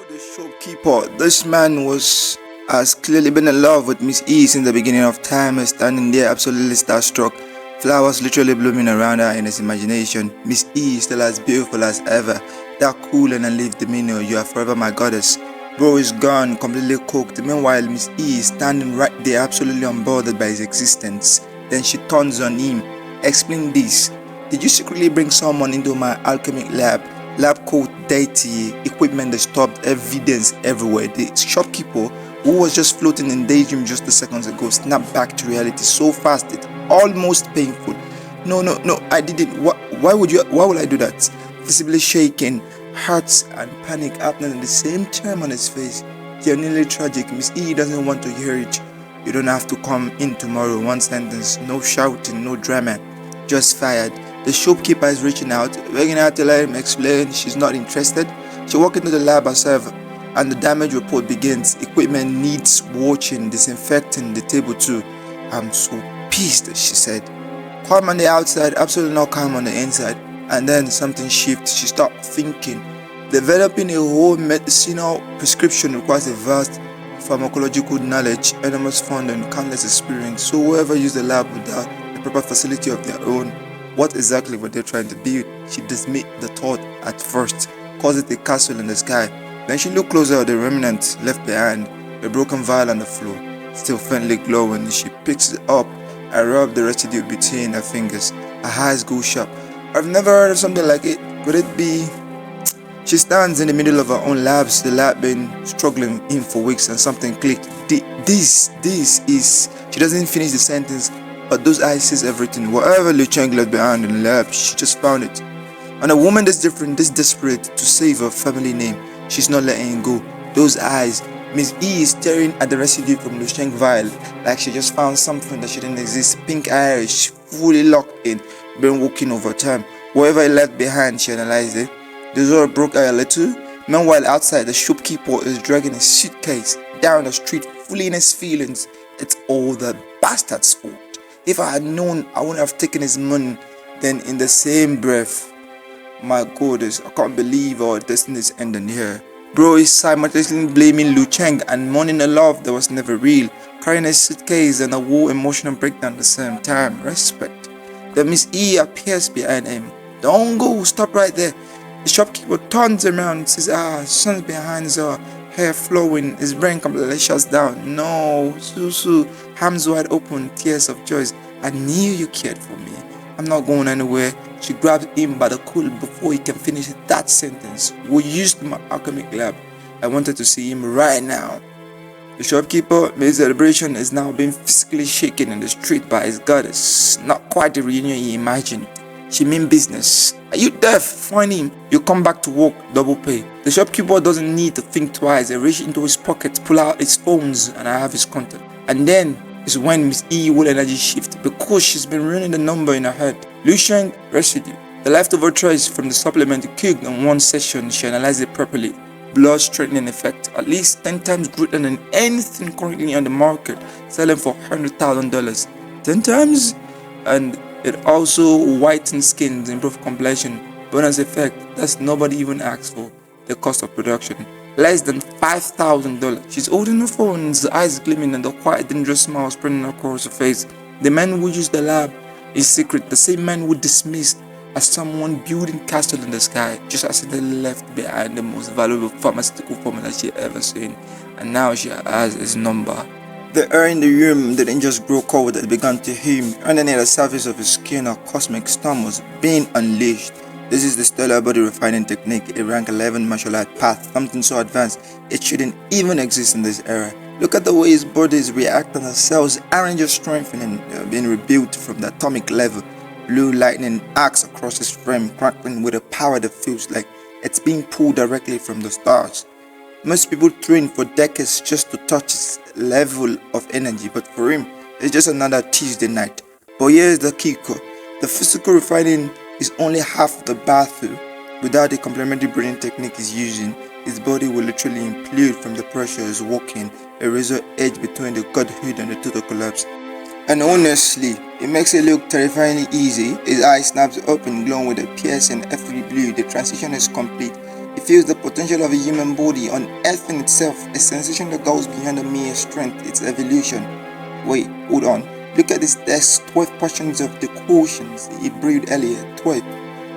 The shopkeeper, this man has clearly been in love with Miss E since the beginning of time, standing there absolutely starstruck. Flowers literally blooming around her in his imagination. Miss E is still as beautiful as ever. That cool and unleashed demeanor, you are forever my goddess. Bro is gone, completely cooked. Meanwhile, Miss E is standing right there, absolutely unbothered by his existence. Then she turns on him. Explain this. Did you secretly bring someone into my alchemic lab? Lab coat dirty, equipment disturbed, evidence everywhere. The shopkeeper, who was just floating in daydream just a seconds ago, snapped back to reality so fast it almost painful. No, no, no, I didn't. Why would I do that? Visibly shaking, hurts and panic happening at the same time on his face. Genuinely tragic. Miss E doesn't want to hear it. You don't have to come in tomorrow. One sentence, no shouting, no drama. Just fired. The shopkeeper is reaching out, begging her to let him explain. She's not interested. She walks into the lab herself, and the damage report begins. Equipment needs watching, disinfecting the table too. I'm so pissed, she said. Calm on the outside, absolutely not calm on the inside. And then something shifts. She starts thinking. Developing a whole medicinal prescription requires a vast pharmacological knowledge, enormous funding, countless experience. So whoever used the lab without the proper facility of their own, what exactly were they trying to build? She dismissed the thought at first, calls it a castle in the sky. Then she looked closer at the remnants left behind, a broken vial on the floor, still faintly glowing. She picks it up and rubs the residue between her fingers. Her eyes go sharp. I've never heard of something like it. Could it be? She stands in the middle of her own labs, the lab been struggling in for weeks, and something clicked. This is. She doesn't finish the sentence, but those eyes sees everything. Whatever Liu Cheng left behind in the lab, she just found it. And a woman that's different, this desperate to save her family name, she's not letting it go. Those eyes. Miss E is staring at the residue from Liu Cheng vial, like she just found something that shouldn't exist. Pink eyes, fully locked in, been walking over time. Whatever he left behind, she analyzed it. The door broke her a little. Meanwhile, outside, the shopkeeper is dragging a suitcase down the street, fully in his feelings. It's all the bastard's fault. If I had known, I wouldn't have taken his money. Then, in the same breath, my goddess, I can't believe our destiny is ending here. Bro is simultaneously blaming Liu Cheng and mourning a love that was never real, carrying a suitcase and a whole emotional breakdown at the same time. Respect. Then Miss E appears behind him. Don't go, stop right there. The shopkeeper turns around and says, son's behind her, hair flowing, his brain completely shuts down. No, Susu, arms wide open, tears of joy. I knew you cared for me. I'm not going anywhere. She grabs him by the collar before he can finish that sentence. We used my alchemic lab. I wanted to see him right now. The shopkeeper, his celebration, is now being physically shaken in the street by his goddess. Not quite the reunion he imagined. She mean business. Are you deaf? Find him. You come back to work, double pay. The shopkeeper doesn't need to think twice. I reach into his pocket, pull out his phones, and I have his contact. And then is when Miss E will energy shift because she's been running the number in her head. Liu Cheng residue. The leftover trace from the supplement cooked in one session. She analyzed it properly. Blood straightening effect, at least 10 times greater than anything currently on the market, selling for $100,000. 10 times? And it also whitens skin, improve complexion. Bonus effect, that's nobody even asked for. The cost of production, less than $5,000. She's holding her phone, his eyes gleaming, and the quiet, dangerous smile spreading across her face. The man who used the lab is secret. The same man who dismissed as someone building castle in the sky, just accidentally left behind the most valuable pharmaceutical formula she ever seen, and now she has his number. The air in the room didn't just grow cold, it began to hum. Underneath the surface of his skin, a cosmic storm was being unleashed. This is the stellar body refining technique, a rank 11 martial art path, something so advanced it shouldn't even exist in this era. Look at the way his body is reacting, the cells aren't just strengthening, they're being rebuilt from the atomic level. Blue lightning arcs across his frame, crackling with a power that feels like it's being pulled directly from the stars. Most people train for decades just to touch his level of energy, but for him, it's just another Tuesday night. But here's the kicker. The physical refining is only half the battle. Without the complementary breathing technique he's using, his body will literally implode from the pressure he's walking, a razor edge between the godhood and the total collapse. And honestly, it makes it look terrifyingly easy. His eye snaps open, glowing with a piercing earthly blue. The transition is complete. It feels the potential of a human body unearthing itself, a sensation that goes beyond the mere strength, its evolution. Wait, hold on. Look at this desk, 12 portions of the quotients he brewed earlier. 12.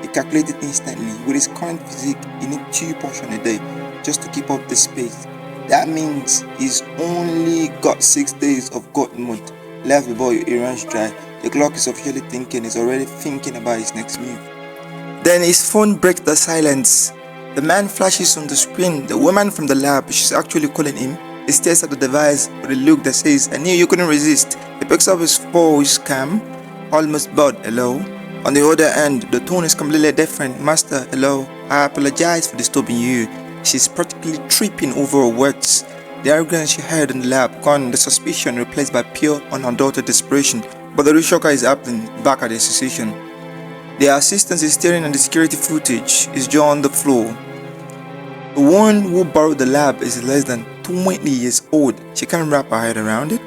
He calculated instantly. With his current physique, he needs 2 portions a day just to keep up the pace. That means he's only got 6 days of God mode left before he runs dry. The clock is officially thinking, he's already thinking about his next move. Then his phone breaks the silence. The man flashes on the screen. The woman from the lab, she's actually calling him. He stares at the device with a look that says, I knew you couldn't resist. He picks up his voice calm, almost bored. Hello? On the other end, the tone is completely different. Master, hello? I apologize for disturbing you. She's practically tripping over her words. The arrogance she heard in the lab gone, the suspicion replaced by pure, unadulterated desperation. But the real shocker is happening back at the association. The assistant is staring at the security footage, his jaw on the floor. The one who borrowed the lab is less than 20 years old. She can't wrap her head around it.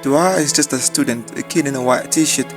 To her, it's just a student, a kid in a white t-shirt.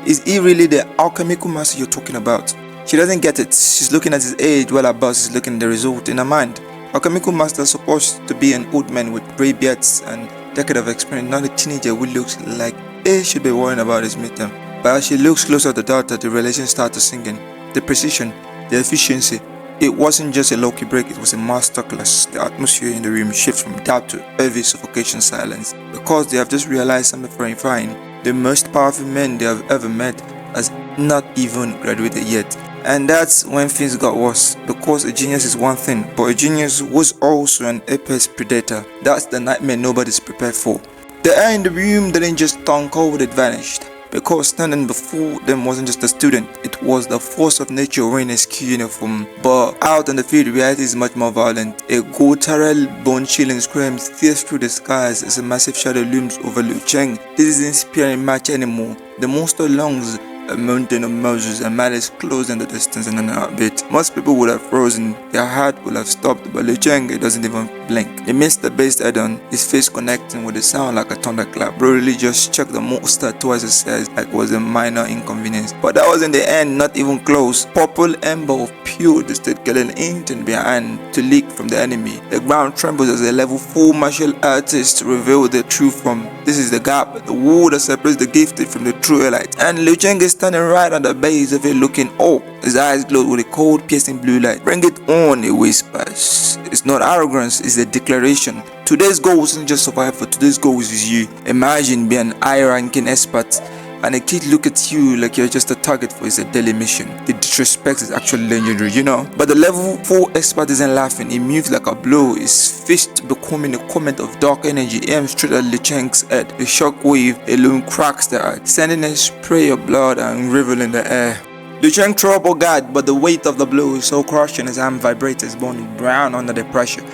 Is he really the alchemical master you're talking about? She doesn't get it. She's looking at his age while her boss is looking at the result in her mind. Alchemical master is supposed to be an old man with grey beards and decade of experience, not a teenager who looks like he should be worrying about his midterm. But as she looks closer at the daughter, the relation starts to sink in. The precision, the efficiency. It wasn't just a low-key break, it was a masterclass. The atmosphere in the room shifts from doubt to heavy suffocation silence. Because they have just realized something terrifying. The most powerful man they have ever met has not even graduated yet. And that's when things got worse. Because a genius is one thing, but a genius was also an apex predator. That's the nightmare nobody's prepared for. The air in the room didn't just turn cold, it vanished. Because standing before them wasn't just a student, it was the force of nature wearing a ski uniform. But out on the field, reality is much more violent. A guttural, bone-chilling scream tears through the skies as a massive shadow looms over Liu Cheng. This isn't spearing match anymore. The monster lungs a mountain of Moses and malice close in the distance in an heartbeat. Most people would have frozen, their heart would have stopped, but Liu Cheng doesn't even blink. He missed the base head-on, his face connecting with the sound like a thunderclap. Brutally just chucked the monster twice as size like it was a minor inconvenience. But that was in the end, not even close. Purple ember of pure distilled killing intent behind to leak from the enemy. The ground trembles as a level 4 martial artist reveal the truth from this is the gap, the wall that separates the gifted from the true elite. And Liu Cheng is standing right at the base of it looking up. His eyes glowed with a cold, piercing blue light. Bring it on, he whispers. It's not arrogance, it's a declaration. Today's goal isn't just survival, today's goal is you. Imagine being an high-ranking expert and a kid look at you like you're just a target for his daily mission. The disrespect is actually legendary, you know. But the level 4 expert isn't laughing, he moves like a blow, his fist becoming a comment of dark energy aimed straight at Liu Cheng's head. The shockwave alone cracks the earth, sending a spray of blood and rivel in the air. Liu Cheng trouble guard, but the weight of the blow is so crushing his arm vibrates, his bone brown under the pressure.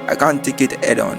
I can't take it head on.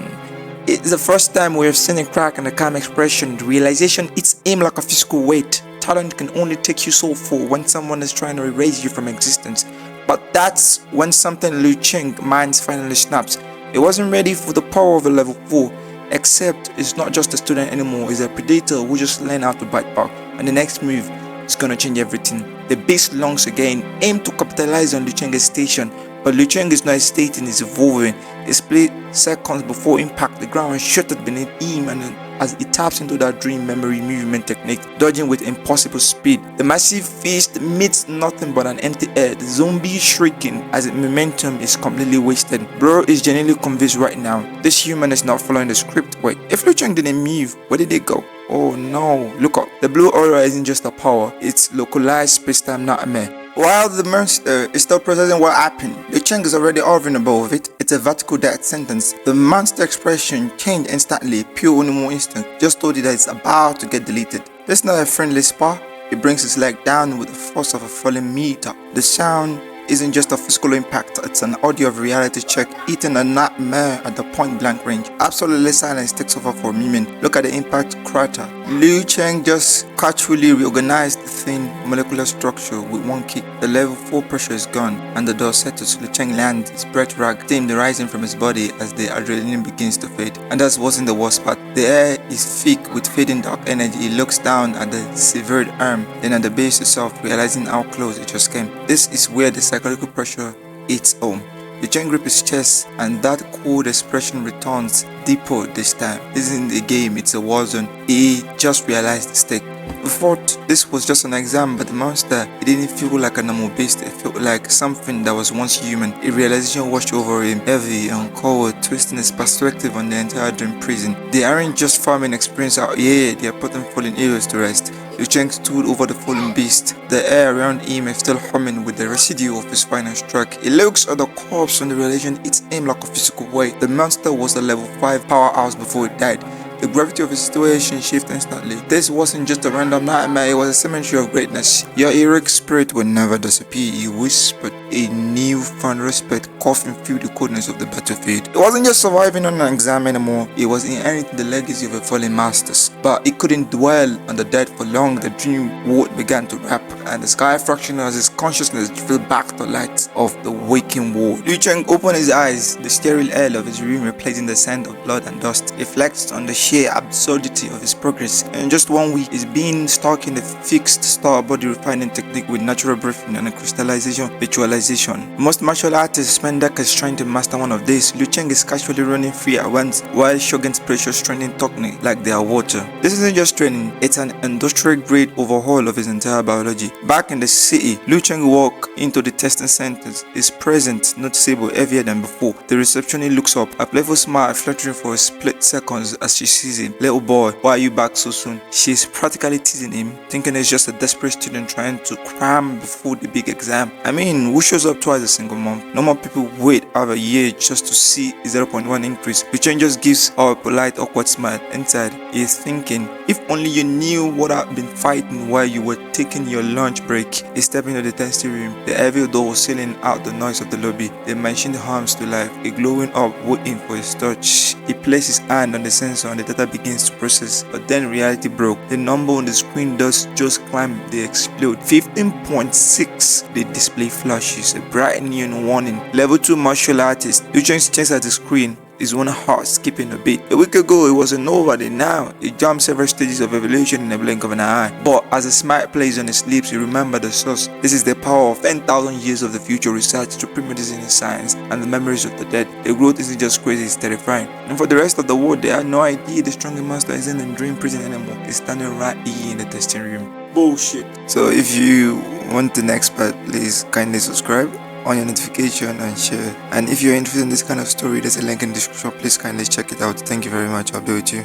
It's the first time we have seen a crack in the calm expression. The realization it's aimed like a physical weight. Talent can only take you so far when someone is trying to erase you from existence. But that's when something Liu Cheng's mind finally snaps. He wasn't ready for the power of a level 4. Except it's not just a student anymore, he's a predator who just learned how to bite back. And the next move is gonna change everything. The beast lungs again aim to capitalize on Liu Cheng's station. But Liu Cheng is not hesitating, he's evolving. He split seconds before impact, the ground shuttered beneath him, and as he taps into that dream memory movement technique, dodging with impossible speed. The massive fist meets nothing but an empty air, the zombie shrieking as its momentum is completely wasted. Bro is genuinely convinced right now, this human is not following the script. Wait, if Liu Cheng didn't move, where did they go? Oh no, look up. The blue aura isn't just a power, it's localized space-time nightmare. While the monster is still processing what happened, Liu Cheng is already hovering above it. It's a vertical death sentence. The monster expression changed instantly, pure animal instinct just told you that it's about to get deleted. This is not a friendly spar. It brings his leg down with the force of a falling meteor. The sound isn't just a physical impact, it's an audio of reality check, eating a nightmare at the point blank range. Absolutely silence takes over for a moment. Look at the impact crater. Liu Cheng just casually reorganized the thin molecular structure with one kick. The level 4 pressure is gone and the door settles. Liu Cheng lands, his breath rag steam rising from his body as the adrenaline begins to fade. And that wasn't the worst part. The air is thick with fading dark energy. He looks down at the severed arm, then at the base itself, realizing how close it just came. This is where the psychological pressure hits home. Liu Cheng gripped his chest, and that cold expression returns deeper this time. This isn't a game, it's a war zone. He just realized the stake. We thought this was just an exam, but the monster, it didn't feel like a normal beast. It felt like something that was once human. A realization washed over him, heavy and cold, twisting his perspective on the entire dream prison. They aren't just farming experience out here, they are putting fallen heroes to rest. Liu Cheng stood over the fallen beast, the air around him is still humming with the residue of his final strike. He looks at the corpse when the realization hits him like a physical weight. The monster was a level 5 powerhouse before it died. The gravity of his situation shifted instantly. This wasn't just a random nightmare, it was a cemetery of greatness. Your heroic spirit will never disappear, he whispered, a newfound respect coughing through the coldness of the battlefield. It wasn't just surviving on an exam anymore, it was inheriting the legacy of a fallen masters. But it couldn't dwell on the dead for long. The dream world began to wrap, and the sky fractioned as his consciousness drifted back to the light of the waking world. Liu Cheng opened his eyes, the sterile air of his room replacing the scent of blood and dust. He flexed on the sheer absurdity of his progress. In just 1 week, he's been stuck in the fixed star body refining technique with natural breathing and a crystallization visualization. Most martial artists spend decades trying to master one of these. Liu Cheng is casually running free at once while chugging precious training technique like they are water. This isn't just training, it's an industrial grade overhaul of his entire biology. Back in the city, Liu Cheng walked into the testing centers, his presence noticeable heavier than before. The receptionist looks up, a playful smile fluttering for a split seconds as she sees him. Little boy, why are you back so soon? She's practically teasing him, thinking it's just a desperate student trying to cram before the big exam. I mean, who shows up twice a single month? Normal people wait half a year just to see a 0.1 increase. Liu Cheng just gives her a polite, awkward smile. Inside, he is thinking, if only you knew what I've been fighting while you were taking your lunch break. He stepped into the testing room. The heavy door was sealing out the noise of the lobby. The machine hums to life, a glowing up waiting for his touch. He placed his hand on the sensor and the data begins to process, but then reality broke. The number on the screen does just climb, they explode. 15.6. The display flashes, a bright neon warning. Level 2 martial artist. Liu Cheng stares at the screen, his own heart skipping a beat. A week ago, it wasn't nobody. Now, he jumped several stages of evolution in a blink of an eye. But as a smile plays on his lips, he remembered the source. This is the power of 10,000 years of the future research, supreme medicine in science, and the memories of the dead. The growth isn't just crazy, it's terrifying. And for the rest of the world, they had no idea the strongest master isn't in dream prison anymore. He's standing right here in the testing room. Bullshit. So if you want the next part, please kindly subscribe on your notification and share. And if you're interested in this kind of story, there's a link in the description. Please kindly check it out. Thank you very much. I'll be with you.